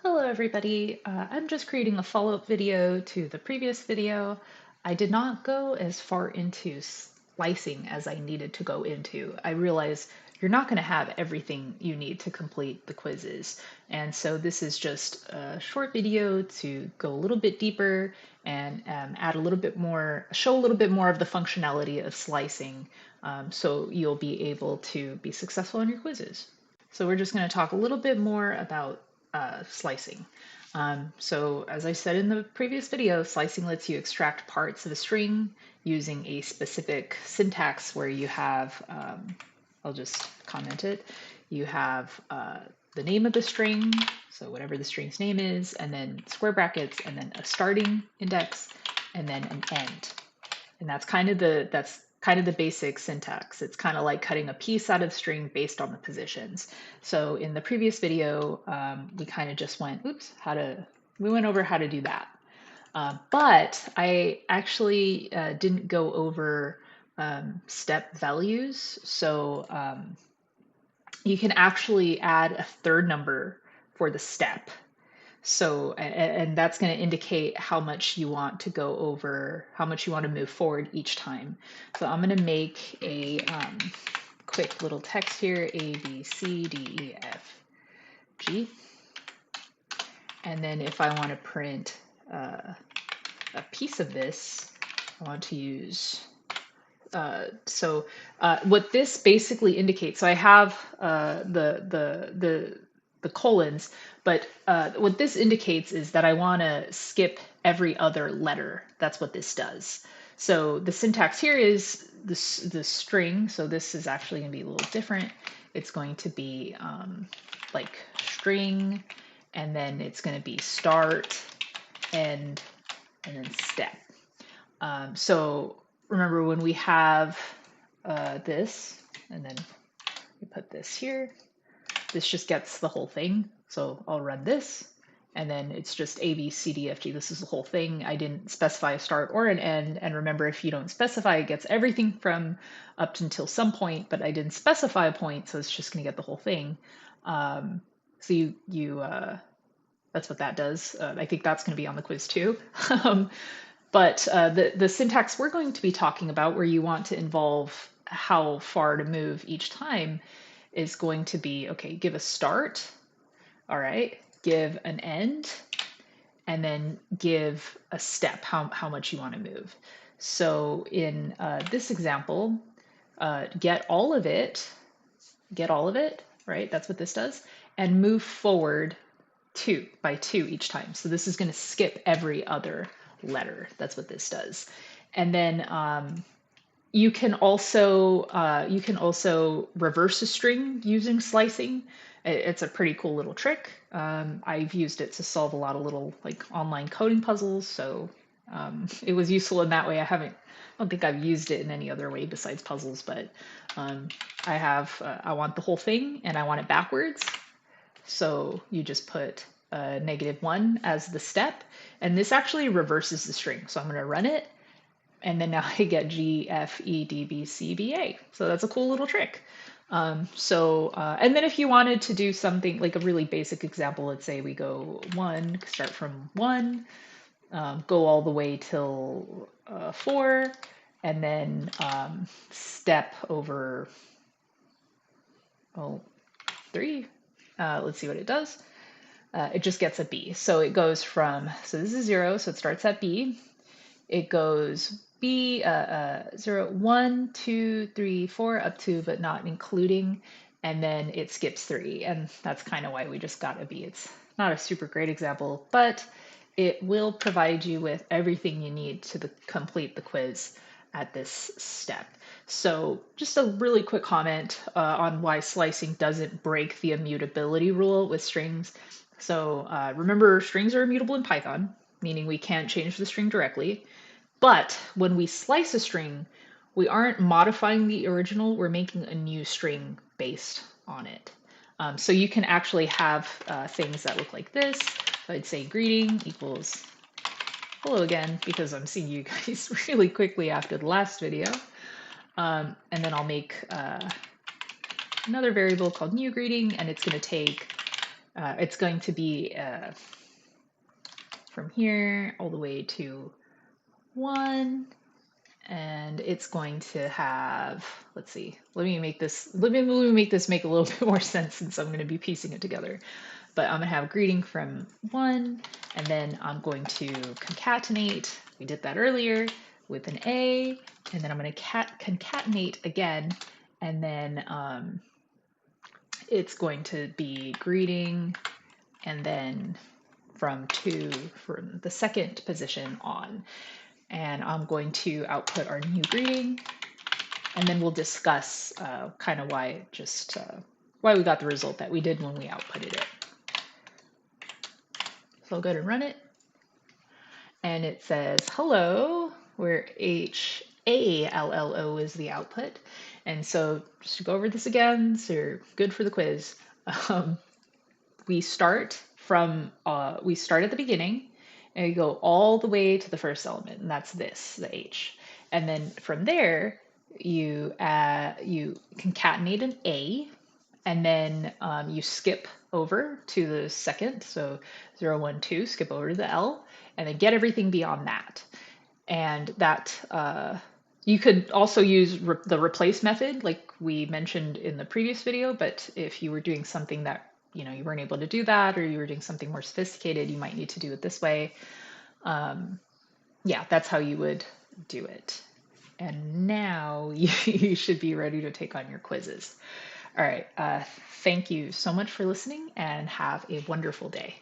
Hello everybody, I'm just creating a follow-up video to the previous video. I did not go as far into slicing as I needed to go into. I realize you're not going to have everything you need to complete the quizzes, and so this is just a short video to go a little bit deeper and add a little bit more, show a little bit more of the functionality of slicing, so you'll be able to be successful in your quizzes. So we're just going to talk a little bit more about slicing. So as I said in the previous video, slicing lets you extract parts of a string using a specific syntax where you have, I'll just comment it, you have the name of the string, so whatever the string's name is, and then square brackets, and then a starting index, and then an end. And that's kind of the basic syntax. It's kind of like cutting a piece out of string based on the positions. So in the previous video, we kind of just went, we went over how to do that. But I actually didn't go over step values. So you can actually add a third number for the step. So, and that's going to indicate how much you want to go over, how much you want to move forward each time. So I'm going to make a quick little text here, A, B, C, D, E, F, G. And then if I want to print a piece of this, I want to use, what this basically indicates, so I have the colons, but what this indicates is that I want to skip every other letter. That's what this does. So the syntax here is the string. So this is actually going to be a little different. It's going to be like string, and then it's going to be start, end, and then step. So remember when we have this, and then we put this here, this just gets the whole thing. So I'll run this, and then it's just A, B, C, D, F, G. This is the whole thing. I didn't specify a start or an end. And remember, if you don't specify, it gets everything from up until some point, but I didn't specify a point, so it's just going to get the whole thing. That's what that does. I think that's going to be on the quiz too. But the syntax we're going to be talking about, where you want to involve how far to move each time, is going to be, okay, give a start, all right, give an end, and then give a step, how much you want to move. So in this example, get all of it, right? That's what this does, and move forward by two each time. So this is going to skip every other letter. That's what this does. And then you can also reverse a string using slicing. It's a pretty cool little trick. I've used it to solve a lot of little like online coding puzzles, so it was useful in that way. I don't think I've used it in any other way besides puzzles, but I want the whole thing and I want it backwards. So you just put -1 as the step, and this actually reverses the string. So I'm going to run it, and then now I get G, F, E, D, B, C, B, A. So that's a cool little trick. And then if you wanted to do something like a really basic example, let's say we go 1, start from 1, go all the way till 4, and then step over 3. Let's see what it does. It just gets a B. So it goes from, so this is 0, so it starts at B. It goes B, 0, 1, 2, 3, 4, up to, but not including, and then it skips 3. And that's kind of why we just got a B. It's not a super great example, but it will provide you with everything you need to complete the quiz at this step. So just a really quick comment on why slicing doesn't break the immutability rule with strings. So remember, strings are immutable in Python, meaning we can't change the string directly. But when we slice a string, we aren't modifying the original, we're making a new string based on it. So you can actually have things that look like this. So I'd say greeting equals hello again, because I'm seeing you guys really quickly after the last video. And then I'll make another variable called new greeting, and it's going to take It's going to be from here all the way to 1, and it's going to have, let's see, let me make this make a little bit more sense since I'm going to be piecing it together. But I'm going to have greeting from 1, and then I'm going to concatenate, we did that earlier, with an A, and then I'm going to concatenate again, and then it's going to be greeting, and then from the second position on. And I'm going to output our new greeting, and then we'll discuss kind of why we got the result that we did when we outputted it. So I'll go ahead and run it. And it says hello, where HALLO is the output. And so just to go over this again, so you're good for the quiz. We start at the beginning, and we go all the way to the first element, and that's this, the H. And then from there, you concatenate an A, and then you skip over to the second, so 0, 1, 2, skip over to the L, and then get everything beyond that. And that you could also use the replace method like we mentioned in the previous video, but if you were doing something that you weren't able to do that, or you were doing something more sophisticated, you might need to do it this way. Yeah, that's how you would do it. And now you should be ready to take on your quizzes. All right, thank you so much for listening, and have a wonderful day.